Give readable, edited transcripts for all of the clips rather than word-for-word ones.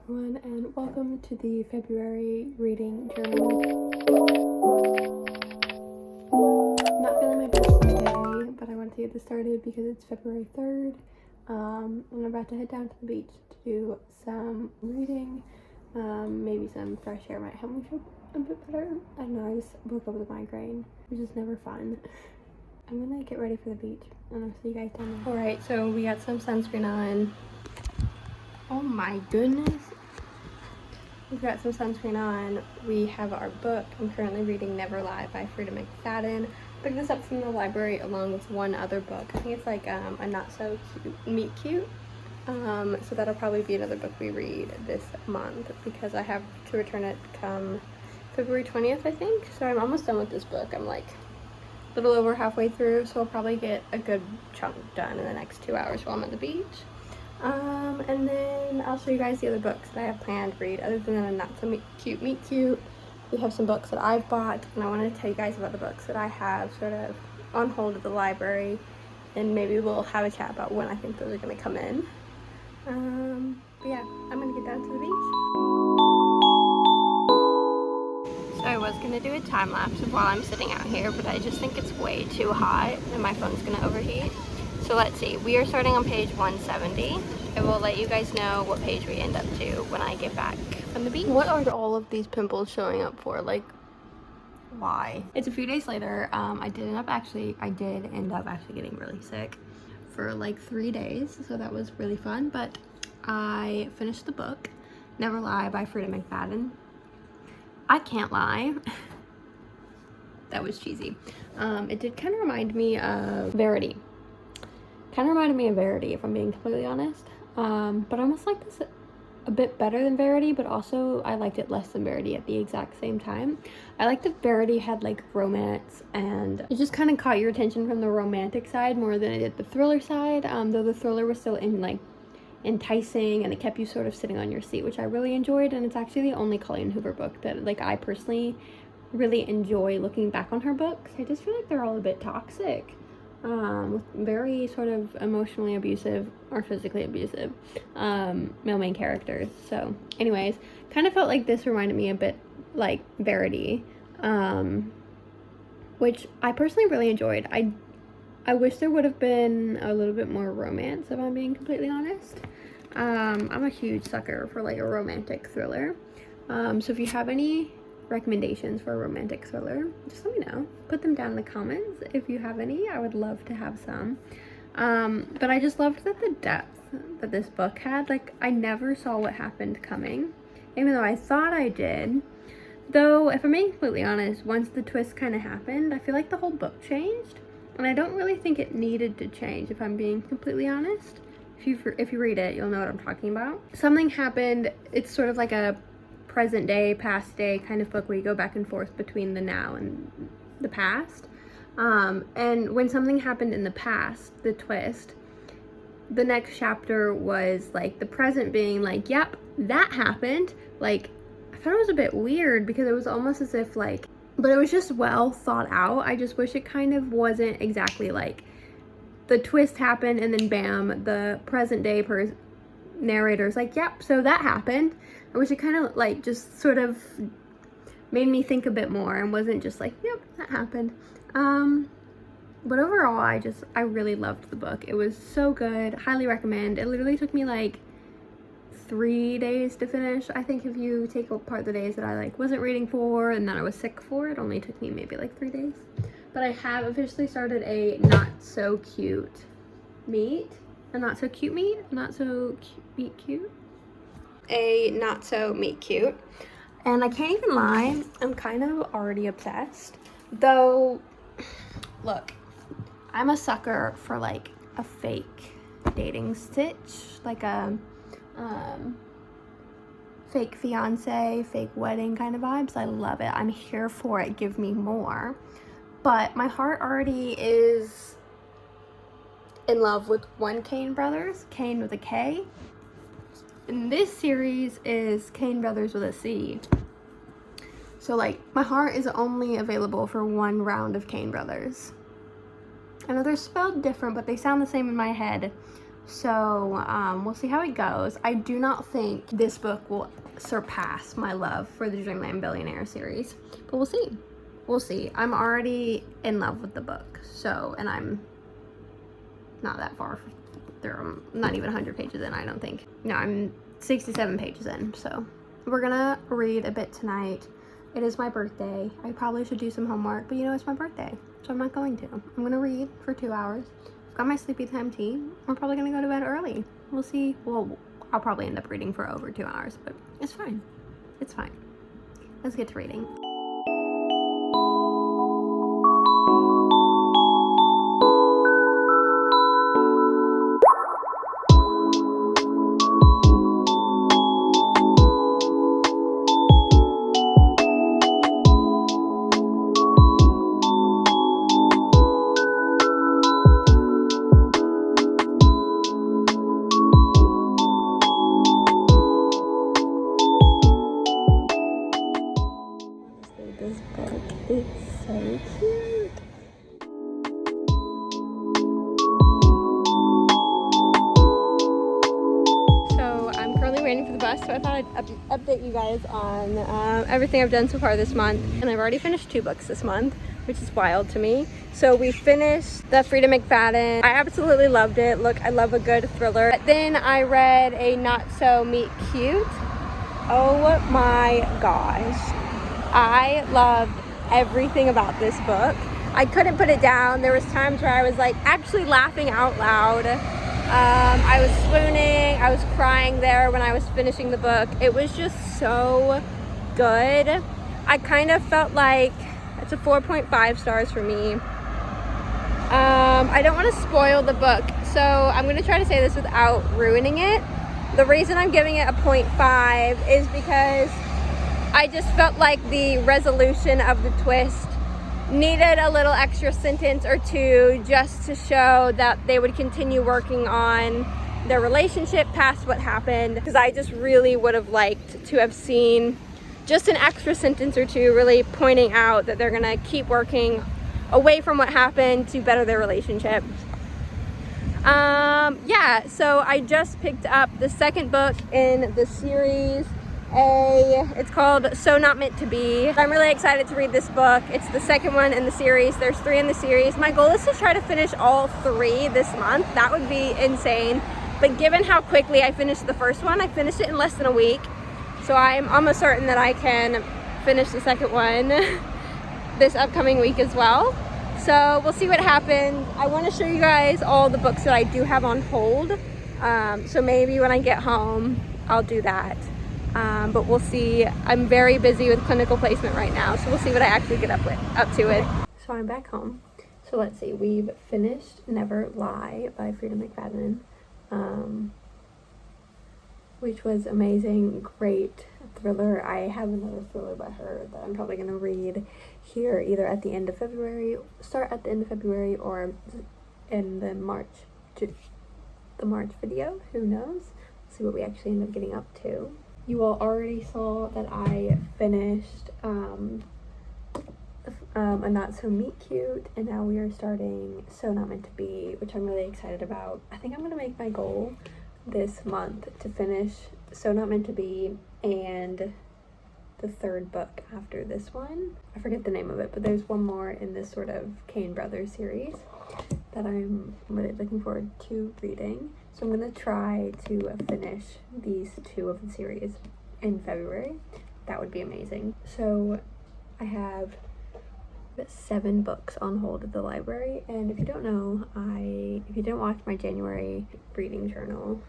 everyone, and welcome to the February reading journal. I'm not feeling my best today, but I wanted to get this started because it's February 3rd. I'm about to head down to the beach to do some reading. Maybe some fresh air might help me feel a bit better. I don't know, I just woke up with a migraine, which is never fun. I'm gonna get ready for the beach, and I'll see you guys down there. Alright, so we got some sunscreen on. Oh my goodness. We've got some sunscreen on. We have our book. I'm currently reading Never Lie by Frida McFadden. Picked this up from the library along with one other book. I think it's like a Not So Cute Meet Cute. So that'll probably be another book we read this month because I have to return it come February 20th, I think. So I'm almost done with this book. I'm like a little over halfway through, so I'll probably get a good chunk done in the next 2 hours while I'm at the beach. And then I'll show you guys the other books that I have planned to read other than a Not So Cute Meet Cute. We have some books that I've bought, and I want to tell you guys about the books that I have sort of on hold at the library, and maybe we'll have a chat about when I think those are going to come in. But yeah, I'm going to get down to the beach. So I was going to do a time lapse of while I'm sitting out here, but I just think it's way too hot and my phone's going to overheat. So let's see, we are starting on page 170. I will let you guys know what page we end up to when I get back from the beach. What are all of these pimples showing up for? Like, why? It's a few days later. I did end up actually getting really sick for like 3 days. So that was really fun. But I finished the book, Never Lie by Frida McFadden. I can't lie. That was cheesy. It did kind of remind me of Verity. Kind of reminded me of Verity, if I'm being completely honest. But I almost like this a bit better than Verity, but also I liked it less than Verity at the exact same time. I liked that Verity had like romance, and it just kind of caught your attention from the romantic side more than it did the thriller side, though the thriller was still enticing, and it kept you sort of sitting on your seat, which I really enjoyed. And it's actually the only Colleen Hoover book that like I personally really enjoy looking back on her books. I just feel like they're all a bit toxic. With very sort of emotionally abusive or physically abusive male main characters. So anyways, kind of felt like this reminded me a bit like Verity, which I personally really enjoyed. I wish there would have been a little bit more romance, if I'm being completely honest. I'm a huge sucker for like a romantic thriller. So if you have any recommendations for a romantic thriller, just let me know. Put them down in the comments if you have any. I would love to have some. But I just loved that the depth that this book had. Like, I never saw what happened coming, even though I thought I did. Though, if I'm being completely honest, once the twist kind of happened, I feel like the whole book changed, and I don't really think it needed to change, if I'm being completely honest. If you read it, you'll know what I'm talking about. Something happened. It's sort of like a present day, past day kind of book where you go back and forth between the now and the past. And when something happened in the past, the twist, the next chapter was like the present being like, yep, that happened. Like, I thought it was a bit weird because it was almost as if like, but it was just well thought out. I just wish it kind of wasn't exactly like the twist happened and then bam, the present day narrator's like, yep, so that happened. I wish it kind of like just sort of made me think a bit more and wasn't just like, yep, that happened. But overall, I really loved the book. It was so good. Highly recommend. It literally took me like 3 days to finish. I think if you take apart the days that I like wasn't reading for and then I was sick for, it only took me maybe like 3 days. But I have officially started a Not So Cute Meet. A Not So Cute Meet? A Not So Meet Cute? A Not So Meet Cute. And I can't even lie, I'm kind of already obsessed. Though, look, I'm a sucker for like a fake dating stitch, like a fake fiance, fake wedding kind of vibes. I love it. I'm here for it. Give me more. But my heart already is in love with one Kane Brothers, Kane with a K. And this series is Kane Brothers with a C. So like, my heart is only available for one round of Kane Brothers. I know they're spelled different, but they sound the same in my head. So we'll see how it goes. I do not think this book will surpass my love for the Dreamland Billionaire series, but we'll see. We'll see. I'm already in love with the book, so, and I'm not that far. I'm not even 100 pages in, I don't think. No, I'm 67 pages in, so we're gonna read a bit tonight. It is my birthday. I probably should do some homework, but you know, it's my birthday, so I'm not going to. I'm gonna read for 2 hours. I've got my sleepy time tea. We're probably gonna go to bed early. We'll see. Well, I'll probably end up reading for over 2 hours, but it's fine. It's fine. Let's get to reading. This book is so cute. So I'm currently waiting for the bus, so I thought I'd update you guys on everything I've done so far this month. And I've already finished 2 books this month, which is wild to me. So we finished the Frida McFadden. I absolutely loved it. Look, I love a good thriller. But then I read a Not So Meet Cute. Oh my gosh. I loved everything about this book. I couldn't put it down. There was times where I was like actually laughing out loud. I was swooning. I was crying there when I was finishing the book. It was just so good. I kind of felt like it's a 4.5 stars for me. I don't want to spoil the book, so I'm going to try to say this without ruining it. The reason I'm giving it a 0.5 is because I just felt like the resolution of the twist needed a little extra sentence or two just to show that they would continue working on their relationship past what happened, because I just really would have liked to have seen just an extra sentence or two really pointing out that they're gonna keep working away from what happened to better their relationship. Yeah, so I just picked up the second book in the series. It's called So Not Meant to Be. I'm really excited to read this book. It's the second one in the series. There's 3 in the series. My goal is to try to finish all 3 this month. That would be insane. But given how quickly I finished the first one, I finished it in less than a week. So I'm almost certain that I can finish the second one this upcoming week as well. So we'll see what happens. I want to show you guys all the books that I do have on hold. So maybe when I get home, I'll do that. But we'll see. I'm very busy with clinical placement right now, so we'll see what I actually get up to with. So I'm back home. So let's see. We've finished Never Lie by Frida McFadden, which was amazing. Great thriller. I have another thriller by her that I'm probably gonna read here either at the end of February, start at the end of February, or in the March video. Who knows? See what we actually end up getting up to. You all already saw that I finished A Not So Meet Cute, and now we are starting So Not Meant to Be, which I'm really excited about. I think I'm going to make my goal this month to finish So Not Meant to Be and the 3rd book after this one. I forget the name of it, but there's one more in this sort of Kane Brothers series that I'm really looking forward to reading. So I'm going to try to finish these 2 of the series in February. That would be amazing. So I have 7 books on hold at the library, and if you don't know, if you didn't watch my January reading journal,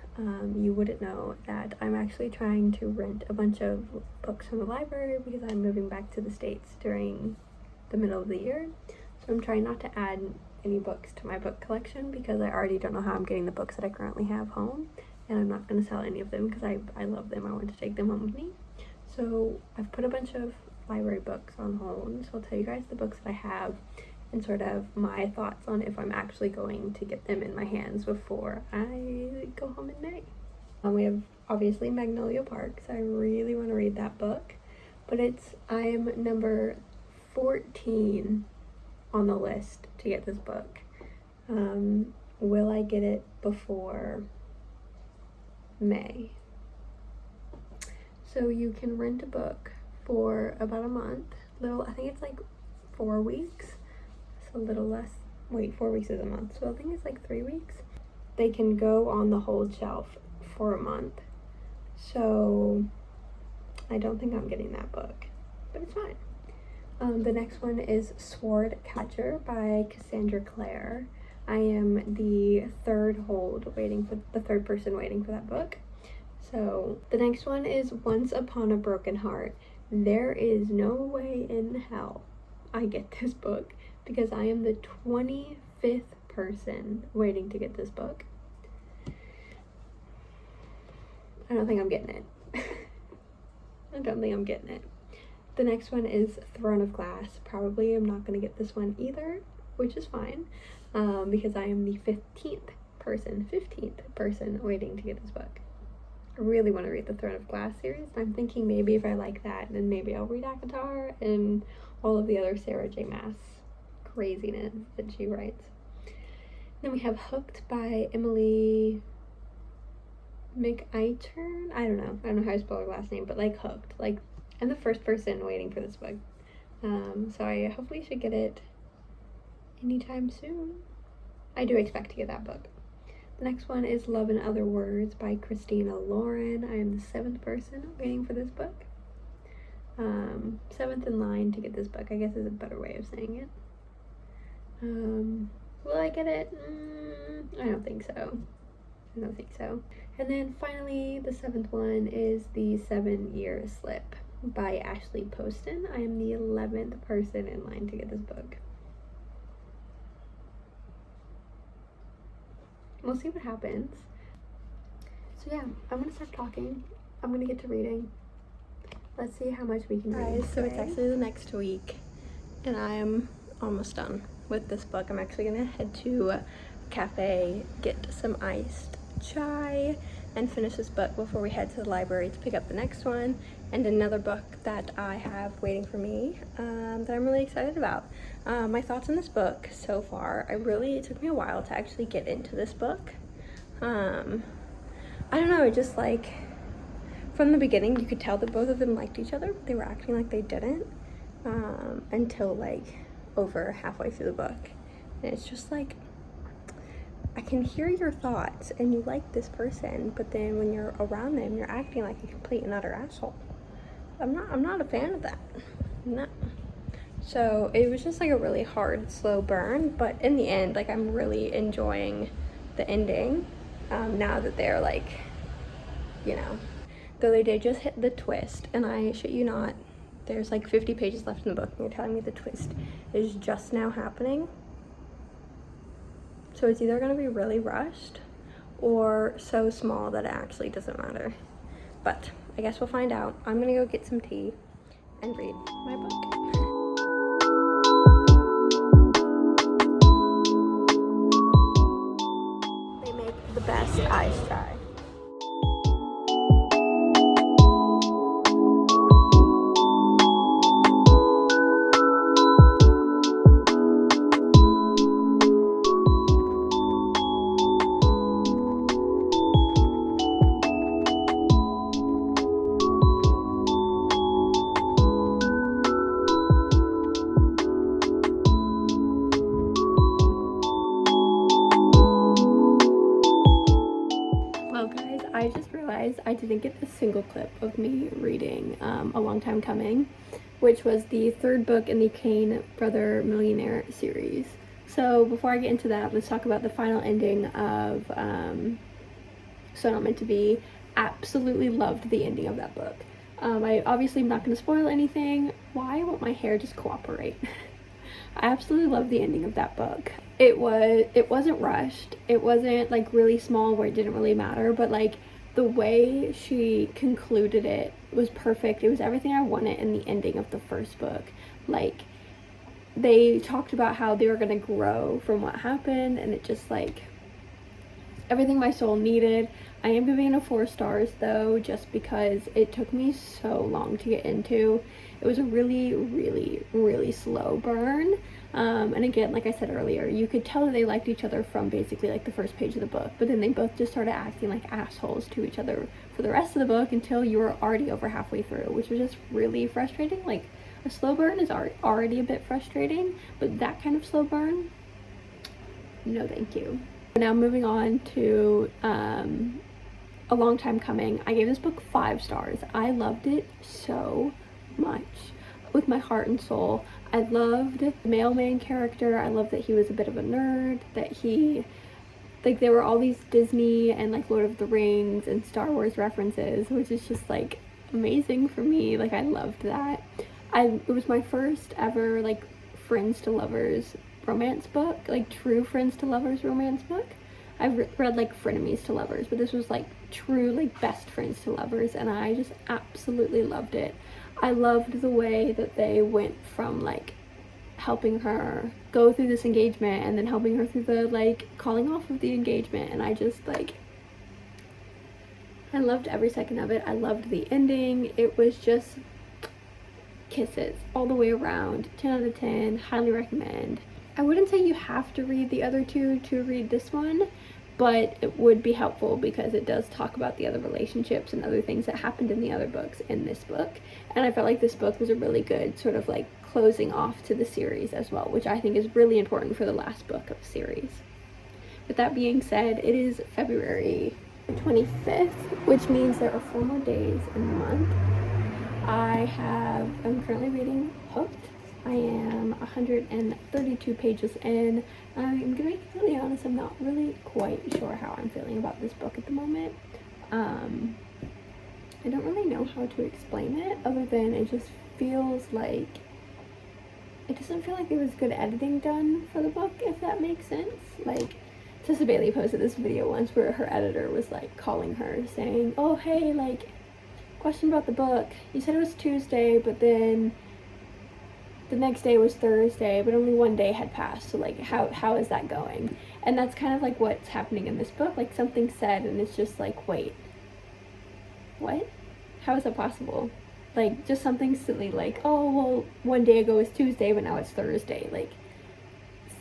you wouldn't know that I'm actually trying to rent a bunch of books from the library because I'm moving back to the States during the middle of the year. So I'm trying not to add any books to my book collection because I already don't know how I'm getting the books that I currently have home, and I'm not going to sell any of them because I love them. I want to take them home with me. So I've put a bunch of library books on hold, so I'll tell you guys the books that I have and sort of my thoughts on if I'm actually going to get them in my hands before I go home in May. We have obviously Magnolia Park, so I really want to read that book, but I'm number 14 on the list to get this book. Will I get it before May. So you can rent a book for about a month. I think it's like 4 weeks. It's a little less. Wait, 4 weeks is a month. So I think it's like 3 weeks. They can go on the hold shelf for a month. So I don't think I'm getting that book, but it's fine. The next one is Sword Catcher by Cassandra Clare. I am the third person waiting for that book. So the next one is Once Upon a Broken Heart. There is no way in hell I get this book because I am the 25th person waiting to get this book. I don't think I'm getting it. I don't think I'm getting it. The next one is Throne of Glass. Probably I'm not going to get this one either, which is fine, because I am the 15th person waiting to get this book. I really want to read the Throne of Glass series. I'm thinking maybe if I like that, then maybe I'll read ACOTAR and all of the other Sarah J. Maas craziness that she writes. Then we have Hooked by Emily McItern. I don't know how to spell her last name, but like Hooked. Like, I'm the first person waiting for this book. So I hopefully should get it anytime soon. I do expect to get that book. The next one is Love in Other Words by Christina Lauren. I am the 7th person waiting for this book. 7th in line to get this book, I guess is a better way of saying it. Will I get it? I don't think so. And then finally, the 7th one is The 7-Year Slip by Ashley Poston. I am the 11th person in line to get this book. We'll see what happens. So yeah, I'm gonna start talking. I'm gonna get to reading. Let's see how much we can read. Guys, so it's actually the next week, and I am almost done with this book. I'm actually gonna head to a cafe, get some iced chai, and finish this book before we head to the library to pick up the next one and another book that I have waiting for me that I'm really excited about. My thoughts on this book so far, it took me a while to actually get into this book. I don't know, just like from the beginning you could tell that both of them liked each other, but they were acting like they didn't until like over halfway through the book. And it's just like, I can hear your thoughts and you like this person, but then when you're around them, you're acting like a complete and utter asshole. I'm not a fan of that. No. So it was just like a really hard, slow burn, but in the end, like, I'm really enjoying the ending. Now that they're like, you know, though they did just hit the twist, and I shit you not, there's like 50 pages left in the book and you're telling me the twist is just now happening. So it's either going to be really rushed or so small that it actually doesn't matter. But I guess we'll find out. I'm going to go get some tea and read my book. They make the best iced chai. I just realized I didn't get a single clip of me reading A Long Time Coming, which was the 3rd book in the Kane Brother Millionaire series. So before I get into that, let's talk about the final ending of So Not Meant to Be. Absolutely loved the ending of that book. I obviously am not going to spoil anything. Why won't my hair just cooperate? I absolutely love the ending of that book. It wasn't rushed. It wasn't like really small where it didn't really matter, but like the way she concluded it was perfect. It was everything I wanted in the ending of the 1st book. Like, they talked about how they were going to grow from what happened, and it just like everything my soul needed. I am giving it 4 stars though, just because it took me so long to get into. It was a really, really, really slow burn. And again, like I said earlier, you could tell that they liked each other from basically like the first page of the book, but then they both just started acting like assholes to each other for the rest of the book until you were already over halfway through, which was just really frustrating. Like, a slow burn is already a bit frustrating, but that kind of slow burn, no thank you. Now moving on to A Long Time Coming. I gave this book 5 stars. I loved it so much with my heart and soul. I loved the mailman character. I loved that he was a bit of a nerd, that he, like, there were all these Disney and like Lord of the Rings and Star Wars references, which is just like amazing for me. Like, I loved that. It was my first ever like friends to lovers romance book, like true friends to lovers romance book. I've read like frenemies to lovers, but this was like true like best friends to lovers, and I just absolutely loved it. I loved the way that they went from like helping her go through this engagement and then helping her through the like calling off of the engagement, and I just like, I loved every second of it. I loved the ending. It was just kisses all the way around. 10 out of 10. Highly recommend. I wouldn't say you have to read the other two to read this one, but it would be helpful because it does talk about the other relationships and other things that happened in the other books in this book. And I felt like this book was a really good sort of like closing off to the series as well, which I think is really important for the last book of the series. With that being said, it is February 25th, which means there are 4 more days in the month. I'm currently reading Hooked. I am 132 pages in. I'm gonna be completely honest, I'm not really quite sure how I'm feeling about this book at the moment. I don't really know how to explain it other than it just feels like, it doesn't feel like there was good editing done for the book, if that makes sense. Like, Tessa Bailey posted this video once where her editor was like calling her saying, oh hey, like, question about the book. You said it was Tuesday, but then the next day was Thursday, but only one day had passed. So like, how is that going? And that's kind of like what's happening in this book. Like, something said, and it's just like, wait, what? How is that possible? Like, just something silly like, oh, well, one day ago was Tuesday, but now it's Thursday. Like,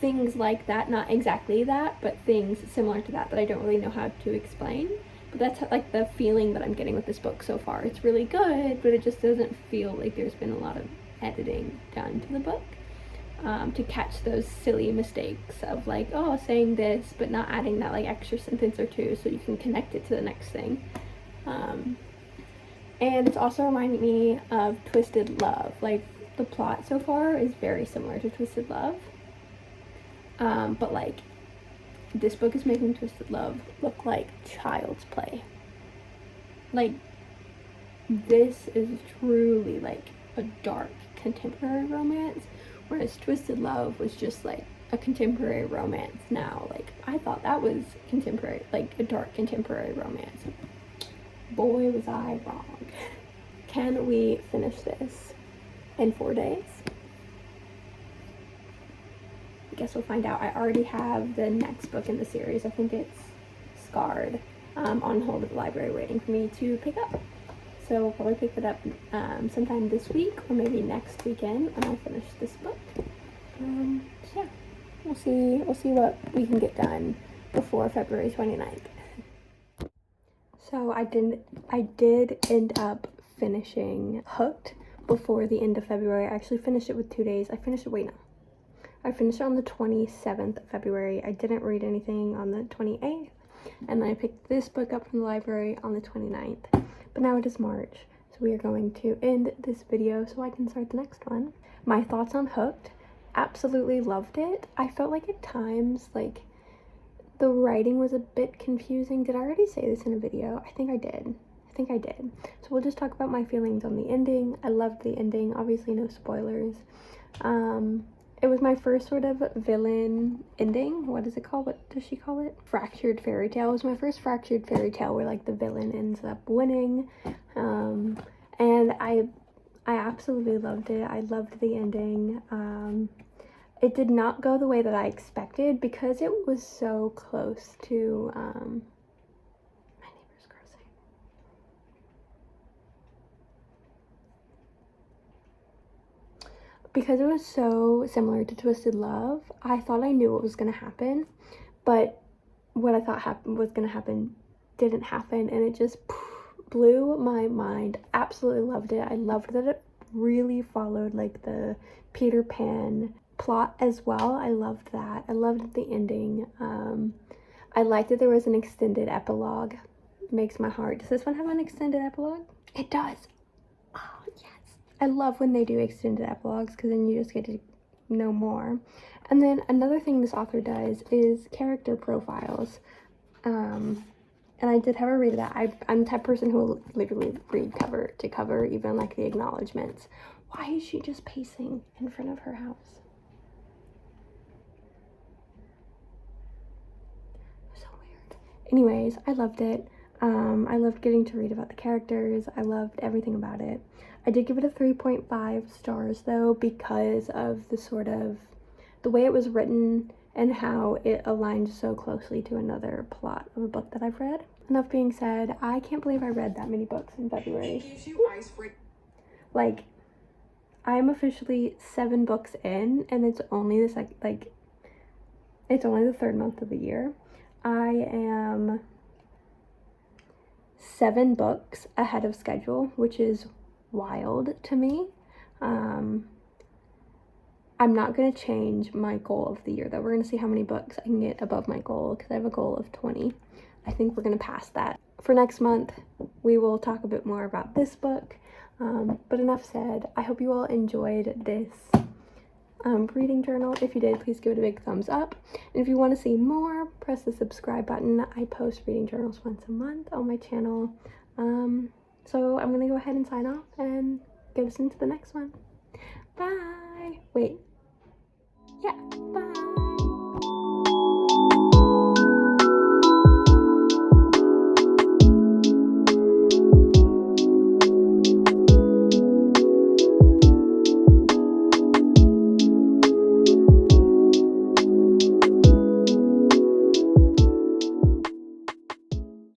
things like that, not exactly that, but things similar to that I don't really know how to explain. But that's like the feeling that I'm getting with this book so far. It's really good, but it just doesn't feel like there's been a lot of editing done to the book to catch those silly mistakes of like, oh, saying this but not adding that like extra sentence or two so you can connect it to the next thing. And it's also reminding me of Twisted Love. Like, the plot so far is very similar to Twisted Love, but like, this book is making Twisted Love look like child's play. Like, this is truly like a dark contemporary romance, whereas Twisted Love was just like a contemporary romance now. Like, I thought that was contemporary, like a dark contemporary romance. Boy, was I wrong. Can we finish this in 4 days? I guess we'll find out. I already have the next book in the series. I think it's Scarred, on hold at the library waiting for me to pick up. So we'll probably pick it up sometime this week or maybe next weekend when I finish this book. So yeah, we'll see what we can get done before February 29th. So I did end up finishing Hooked before the end of February. I actually finished it with 2 days. I finished it on the 27th of February. I didn't read anything on the 28th, and then I picked this book up from the library on the 29th. But now it is March, so we are going to end this video so I can start the next one. My thoughts on Hooked: absolutely loved it. I felt like at times, like, the writing was a bit confusing. Did I already say this in a video? I think I did. So we'll just talk about my feelings on the ending. I loved the ending. Obviously, no spoilers. It was my first sort of villain ending. What is it called? What does she call it? Fractured fairy tale. It was my first fractured fairy tale where like the villain ends up winning. And I absolutely loved it. I loved the ending. It did not go the way that I expected because it was so close to my neighbor's crossing. because it was so similar to Twisted Love, I thought I knew what was going to happen, but what I thought was going to happen didn't happen, and it just blew my mind. Absolutely loved it. I loved that it really followed like the Peter Pan plot as well. I loved that. I loved the ending. I liked that there was an extended epilogue. It makes my heart. Does this one have an extended epilogue? It does. Oh, yes. I love when they do extended epilogues because then you just get to know more. And then another thing this author does is character profiles. And I did have a read of that. I'm the type of person who will literally read cover to cover, even like the acknowledgements. Why is she just pacing in front of her house? So weird. Anyways, I loved it. I loved getting to read about the characters. I loved everything about it. I did give it a 3.5 stars though, because of the way it was written and how it aligned so closely to another plot of a book that I've read. Enough being said, I can't believe I read that many books in February. Like, I'm officially 7 books in, and it's only it's only the 3rd month of the year. I am 7 books ahead of schedule, which is wild to me. I'm not going to change my goal of the year, though. We're going to see how many books I can get above my goal, because I have a goal of 20. I think we're going to pass that. For next month, we will talk a bit more about this book. But enough said. I hope you all enjoyed this reading journal. If you did, please give it a big thumbs up. And if you want to see more, press the subscribe button. I post reading journals once a month on my channel. So I'm going to go ahead and sign off and get us into the next one. Bye. Wait. Yeah. Bye.